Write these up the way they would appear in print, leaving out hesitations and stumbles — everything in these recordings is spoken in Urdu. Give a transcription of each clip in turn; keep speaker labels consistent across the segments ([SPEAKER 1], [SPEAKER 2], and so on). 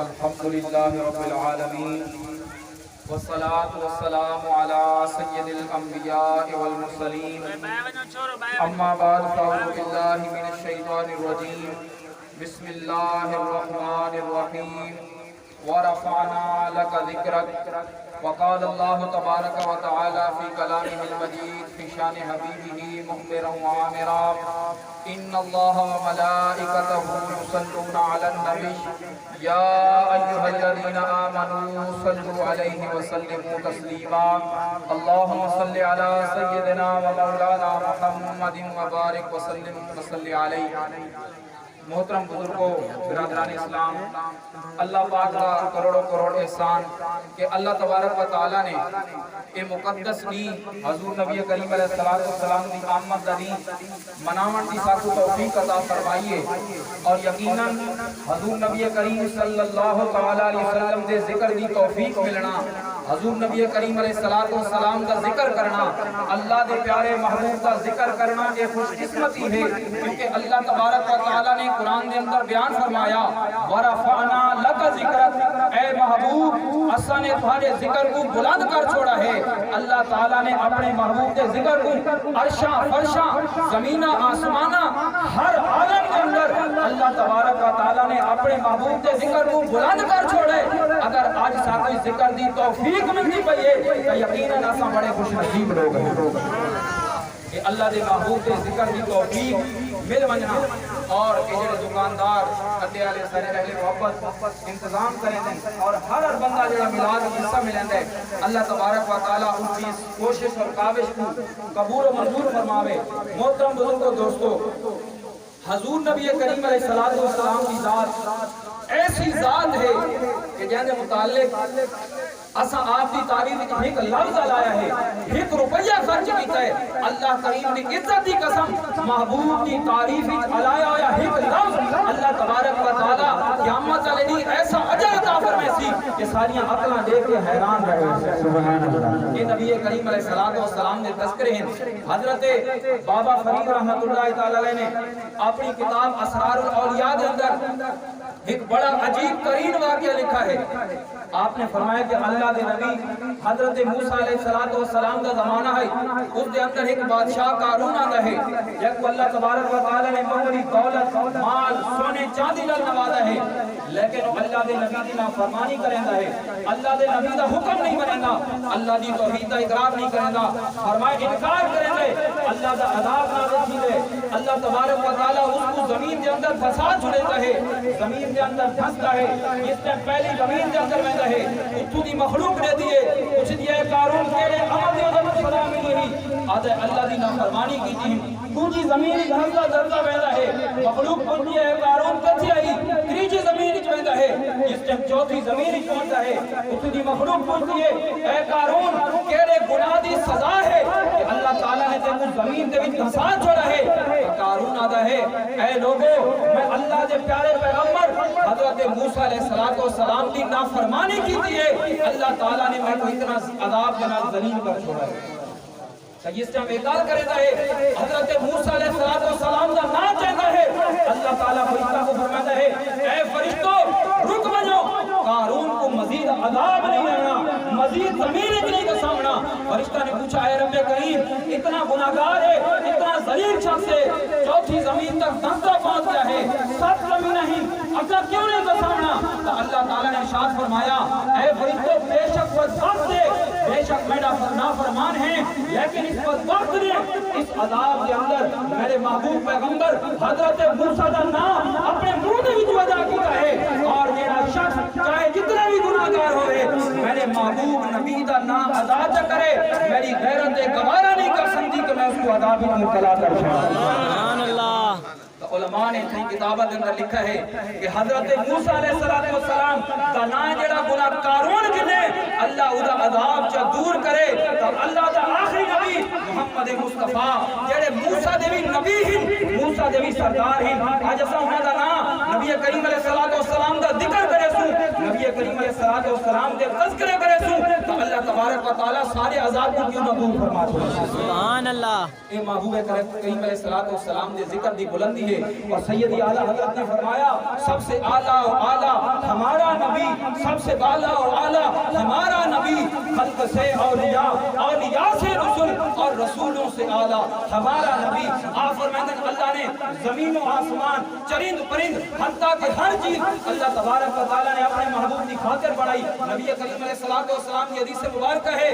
[SPEAKER 1] الحمد لله رب العالمين والصلاة والسلام على سيد الأنبياء والمرسلين أما بعد فأعوذ بالله من الشيطان الرجيم بسم الله الرحمن الرحيم ورفعنا لك ذكرك وقال الله تبارك وتعالى في كلامه المجيد في شان حبيبه مخبرا وعامرا إن الله وملائكته يصلون على النبي يا أيها الذين آمنوا صلوا عليه وسلموا تسليما اللهم صل على سيدنا ومولانا محمد وبارك وسلم عليه. محترم بزرگوں، برادران اسلام، اللہ پاک کا کروڑوں کروڑ احسان کہ اللہ تبارک و تعالیٰ نے یہ مقدس دی حضور نبی کریم علیہ السلام دی آمد دی مناون دی ساکو توفیق عطا فرمائیے اور یقیناً حضور نبی کریم صلی اللہ علیہ وسلم دے ذکر دی توفیق ملنا، حضور نبی کریم علیہ السلام کا ذکر کرنا، اللہ دے پیارے محبوب کا ذکر کرنا یہ خوش قسمتی ہے کیونکہ اللہ تبارک و تعالیٰ نے قرآن دے اندر بیان فرمایا وَرَفَعْنَا لَكَ ذِكْرَكَ، اے محبوب اساں نے تمہارے ذکر کو بلند کر چھوڑا ہے. اللہ تعالیٰ نے اپنے محبوب کے ذکر کو عرشاں فرشاں زمینہ آسمانہ ہر عالم کے اندر اللہ تبارک و تعالیٰ نے اپنے محبوب کے ذکر کو بلند کر چھوڑے. اگر آج ساتھ ذکر دی توفیق ملتی پئی ہے تو یقیناً اساں بڑے خوش نصیب لوگ ہیں کہ اللہ دے محبوب کے ذکر دی توفیق مل ونجنا اور کہ جڑے دکاندار اڈے والے سارے اہل محبت انتظام کریں دیں اور ہر بندہ جڑا میلاد حصہ ملندا ہے اللہ تبارک و تعالی ان کی کوشش اور کاوش کو قبول و منظور فرماوے. محترم بزرگوں، دوستو، حضور نبی کریم علیہ السلام کی ذات ایسی ذات ہے کہ جن کے متعلق اساں آپ کی تعریف ایک لفظ لایا ہے، ایک روپیہ خرچ کیتا ہے. اللہ کریم نے عزت کی قسم محبوب کی تعریف لایا ہوا ایک لفظ اللہ تبارک و تعالی قیامت والے دن ایسا اجر عطا فرمائے کہ ساریاں عقلاں دیکھ کے حیران رہے. سبحان اللہ. یہ نبی کریم علیہ السلام نے تذکرے ہیں. حضرت بابا فرید رحمۃ اللہ تعالی علیہ نے اپنی کتاب اسرار الاولیاء کے اندر ایک بڑا عجیب ترین واقعہ لکھا ہے. آپ نے فرمایا کہ اللہ دے نبی حضرت موسیٰ علیہ السلام کا زمانہ ہے، اس دے اندر ایک بادشاہ قارون آتا ہے جب کو اللہ تبارک و تعالی نے بڑی دولت مال سونے چاندی نال نوازا ہے، لیکن اللہ دے نبی دی نافرمانی کریندا ہے، اللہ دے نبی دا حکم نہیں منیندا، اللہ دی توحید دا اقرار نہیں کریندا، فرمایا انکار کریندا ہے، اللہ دا عذاب نازل تھیندے. اللہ تبارک و تعالی اس کو زمین دے اندر فساد چھڑیتا ہے، زمین دے اندر پھنستا ہے. اس نے پہلی زمین دے اندر ویندا ہے، اتھوں دی مخلوق دے دیے کچھ دیے قارون کیڑے عمل دی وجہ سزا ملی ہوئی آدھے اللہ دی نافرمانی کی تھی. دوسری زمین دھرتا دھرتا ویندا ہے، مخلوق پہنچی ہے قارون کتھی آئی تیجی زمین وچ ویندا ہے. اس ٹائم چوتھی زمین وچ پہنچا ہے، اتھوں دی مخلوق پہنچی ہے اے قارون کیڑے گناہ دی سزا ہے کہ اللہ تعالی نے تینوں زمین دے وچ دھسا چھوڑا ہے. قارون آدا ہے اے لوگو میں اللہ دے پیارے پیغمبر حضرت موسیٰ علیہ السلام کی نافرمانی کی تھی ہے، اللہ تعالیٰ نے میں کو اتنا عذاب کے نال ذلیل کر چھوڑا ہے. اس ٹائم اقرار کرتا ہے حضرت موسیٰ علیہ السلام کا نام چاہتا ہے. اللہ تعالیٰ فرشتہ کو فرماتا ہے اے فرشتو رک بجو، قارون کو مزید عذاب نہیں آنا، مزید زمین نہیں کا سامنا. فرشتہ نے پوچھا اے رب کریم اتنا گناہگار ہے، اتنا ذلیل شخص ہے، چوتھی زمین تک دھستا پہنچ گیا ہے، 7 زمینیں ہی اگر کیوں نہیں کا سامنا؟ تو اللہ تعالیٰ نے ارشاد فرمایا اے فرشتو بے شک وہ وقت دے، بے شک میرا نافرمان ہے، لیکن اس وقت نے اس عذاب کے اندر میرے محبوب پیغمبر حضرت موسیٰ کا نام اپنے منہ نے بھی ادا کیا ہے. اور میرا شخص چاہے جتنے بھی گناہگار ہوئے میرے محبوب نبی کا نام ادا کرے، میری غیرت گوارا نہیں کر سکتی کہ میں اس کو عذاب میں مبتلا کر دوں. سبحان اللہ. علماء نے کئی کتابوں کے اندر لکھا ہے کہ حضرت موسیٰ علیہ السلام دا نام جڑا گناہ قارون جنے اللہ دا عذاب چا دور کرے تو اللہ دا آخری نبی محمد مصطفیٰ جڑے موسیٰ دے بھی نبی ہیں، موسیٰ دے بھی سردار ہیں. آج اسا انہاں دا نام نبی کریم علیہ السلام دا ذکر کرے سو، نبی کریم علیہ السلام دے تذکرے کرے سو تو اللہ تبارک و تعالی سارے عذاب کو کیوں نہ دور فرما دے. سبحان اللہ. اے محبوب کریم علیہ السلام دے ذکر دی بلندی ہے. اور سیدی اعلیٰ حضرت نے فرمایا سب سے اعلیٰ و اعلیٰ ہمارا نبی سب سے بالا اور اعلیٰ ہمارا نبی، خلق سے اولیاء، اولیاء سے رسول اور رسولوں سے اعلیٰ ہمارا نبی۔ آپ فرماتے ہیں اللہ نے زمین و آسمان، چرند پرند، حتیٰ کہ ہر چیز اللہ تبارک و تعالیٰ نے اپنے محبوب کی خاطر بڑھائی۔ نبی کریم علیہ السلام کی حدیث مبارکہ ہے،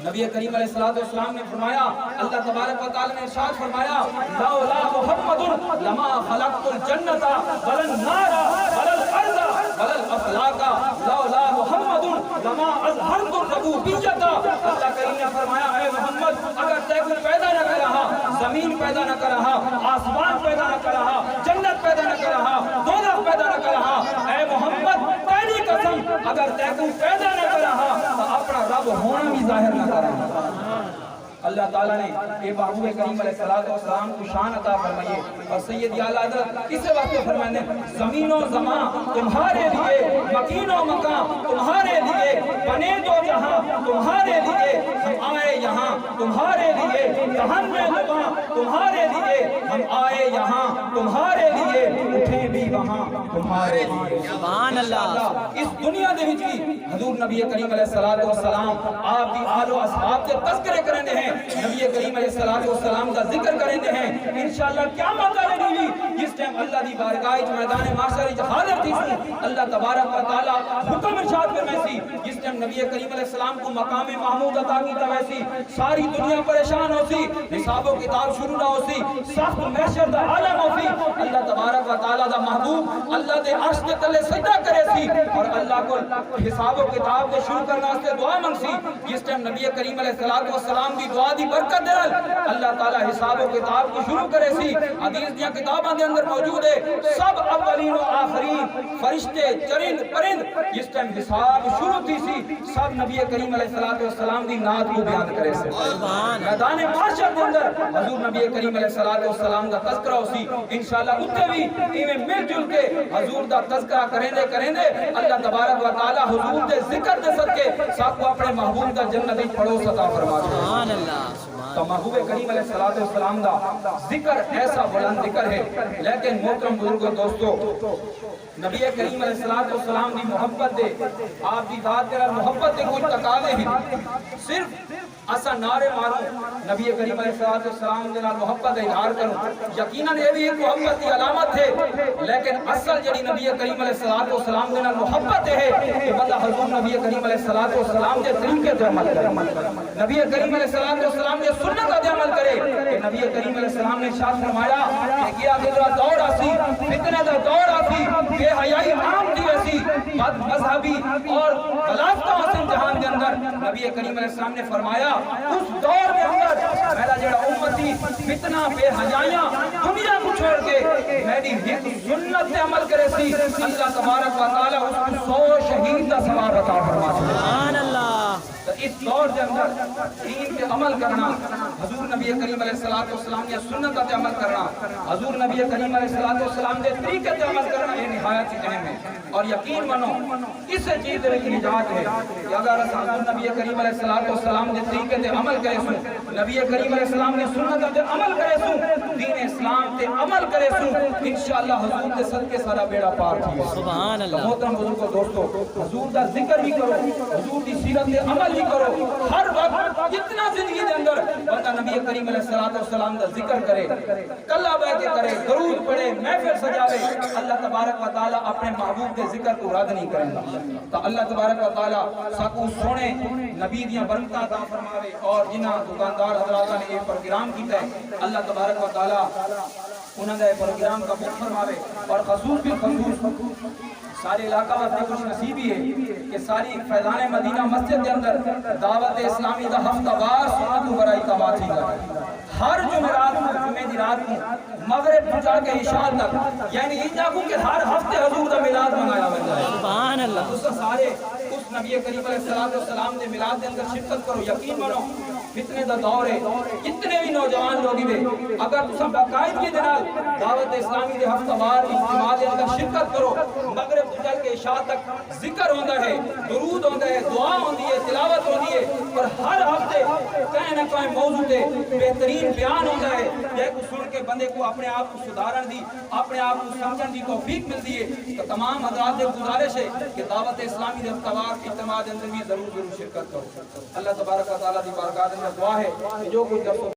[SPEAKER 1] نبی کریم علیہ السلام نے فرمایا، اللہ تبارک و تعالی نے ارشاد فرمایا، لولا محمد لما خلقت الجنۃ ولا النار ولا الارض ولا الافلاک لولا محمد لما اظہرت الربوبیۃ۔ اللہ کریم نے فرمایا، اے محمد اگر تے کو پیدا نہ کرا، زمین پیدا نہ کرا، آسمان پیدا نہ کرا، جنت پیدا نہ کرا، دوزخ پیدا نہ کرا، اے محمد تیری قسم اگر تے کو پیدا نہ کرا تو اپنا رب ہونا بھی ظاہر نہ کرا۔ اللہ تعالیٰ نے اے محبوب کریم علیہ السلام کو شان عطا فرمائیے، اور سید اعلیٰ حضرت اس وقت فرمانے، زمین و زمان تمہارے لیے، مکین و مکان تمہارے لیے، بنے دو جہاں تمہارے لیے، ہم آئے یہاں تمہارے لیے، جہاں میں دباں تمہارے لیے، ہم آئے یہاں تمہارے لیے، اٹھے بھی وہاں تمہارے لیے۔
[SPEAKER 2] سبحان اللہ۔
[SPEAKER 1] اس دنیا دے وچ بھی حضور نبی کریم علیہ السلام آپ دی آل و اصحاب کے تذکرے کرنے ہیں، نبی کریم علیہ السلام کا ذکر کرنے ہیں۔ انشاءاللہ قیامت والے دن بھی جس ٹائم اللہ دی بارگاہ وچ میدان محشر وچ حاضر تھی، اللہ تبارک و تعالی حکم ارشاد فرمائے سی، جس ٹائم نبی کریم علیہ السلام کو مقام محمود عطا کیتا ویسی ساری دنیا پریشان ہو سی، حساب و کتاب شروع نہ ہو سی، سخت محشر دا عالم ہو سی، اللہ تبارک و تعالی دا محبوب اللہ دے عرش دے تلے سجدہ کرے سی اور اللہ کو حساب و کتاب دے شروع کرنا واسطے دعا منگ سی۔ جس ٹائم نبی کریم علیہ السلام دی دعا دی برکت دے اللہ تعالی حساب و کتاب کو شروع کرے سی۔ حدیث دیاں کتاباں دے اندر موجود ہے، سب اولین و آخرین فرشتے چرند پرند جس ٹائم حساب شروع تھی سی، سب نبی کریم علیہ السلام دی نعت کو بیان کرے سے۔ میدان محشر دے اندر حضور نبی کریم علیہ السلام دا تذکرہ ہو سی، انشاءاللہ اتنے بھی ایویں مل جل کے حضور دا تذکرہ کریں دے اللہ تبارک و تعالی حضور دے ذکر دے صدقے سب کو اپنے محبوب دا جنت وچ پڑوس عطا فرما دے۔
[SPEAKER 2] سبحان اللہ۔
[SPEAKER 1] تو محبوب کریم علیہ السلام دا ذکر ایسا بلند ذکر ہے، لیکن محترم بزرگوں دوستو، نبی کریم علیہ السلام دی محبت دے، آپ دی ذات دے محبت دے کچھ تقاضے ہیں۔ صرف اسا نعرے ماروں نبی کریم علیہ السلام دے محبت دا اظہار کروں، یقیناً یہ بھی ایک محبت کی علامت ہے، لیکن اصل جڑی نبی کریم علیہ السلام دے محبت ہے کہ بندہ حضور نبی کریم علیہ السلام دے طریقے تے عمل کرے، نبی کریم علیہ السلام دے سنت تے عمل کرے۔ کہ نبی کریم علیہ السلام نے ارشاد فرمایا کہ کیا گزرا دور آسی، فتنہ دا دور آسی، بے حیائی عام تھی ویسی، بد مذہبی اور غلافتہ حسن جہان دے اندر نبی کریم علیہ السلام نے فرمایا اس دور کے اندر میرا جڑا امتی فتنہ بے حیائیاں دنیا کو چھوڑ کے میری ایک سنت سے عمل کرے سی، اللہ تبارک و تعالی اس کو 100 شہید کا ثواب عطا فرما دے۔
[SPEAKER 2] سبحان اللہ۔
[SPEAKER 1] تو اس دور کے اندر دین کے عمل کرنا، حضور نبی کریم علیہ السلام کی سنت تے عمل کرنا، حضور نبی کریم علیہ السلام کے طریقے تے عمل کرنا، یہ نہایت اہم ہے۔ اور یقین مانو اس چیز میں نجات ہے کہ اگر حضور نبی کریم علیہ السلام کے طریقے تے عمل کرے سوں، نبی کریم علیہ السلام کی سنت تے عمل کرے سوں، دین اسلام تے عمل کرے سوں، انشاءاللہ حضور کے صدقے سارا بیڑا پار تھی۔
[SPEAKER 2] سبحان اللہ۔
[SPEAKER 1] محترم بزرگوں دوستو، حضور دا ذکر بھی کرو، حضور دی سیرت تے عمل بھی کرو، ہر وقت جتنا زندگی دے اندر بندہ نبی کریم علیہ السلام دا ذکر کرے، کلہ بہ کے کرے، درود پڑھے، محفل سجاوے، اللہ تبارک و تعالی اپنے محبوب کے ذکر کو رد نہیں کرے گا۔ تو اللہ تبارک و تعالی ساکو سونے نبی دیاں برکتاں عطا فرماوے، اور جنہاں دکاندار حضرات نے یہ پروگرام کیتا ہے اللہ تبارک و تعالی انہاں دا پروگرام قبول فرماوے، اور خصوص بھی خصوص سارے علاقہ میں خوش نصیبی ہے کہ ساری فیضان مدینہ مسجد کے اندر دعوت اسلامی دا ہفتہ وار سنت و برائی کا بات ہی گا۔ ہر جمعرات کو، جمعے دی رات کو مغرب پہنچا کے عشاء تک، یعنی یہ جاگو کہ ہر ہفتے حضور دا میلاد منایا ہوتا ہے۔
[SPEAKER 2] سبحان اللہ۔
[SPEAKER 1] اس سارے اس نبی کریم علیہ السلام دے میلاد کے اندر شرکت کرو، یقین مانو فتنے دا دور ہے، کتنے بھی نوجوان لوگ بھی اگر تسا باقاعدگی دے نال دعوت اسلامی دے ہفتہ وار اجتماع دے اندر شرکت کرو، مغرب تو چل کے عشاء تک ذکر ہوندا ہے، درود ہوندا ہے، دعا ہوندی ہے، تلاوت ہوندی ہے، اور ہر ہفتے کہیں نہ کہیں موضوع تے بہترین بیان ہوندا ہے، جے کو سن کے بندے کو اپنے آپ کو سدھارن دی، اپنے آپ کو سمجھن دی توفیق ملتی ہے۔ تو تمام حضرات سے گزارش ہے کہ دعوت اسلامی دے ہفتہ وار اجتماع دے اندر بھی ضرور شرکت کرو۔ اللہ تبارک و تعالیٰ دی بارگاہ میں دعا ہے کہ جو کچھ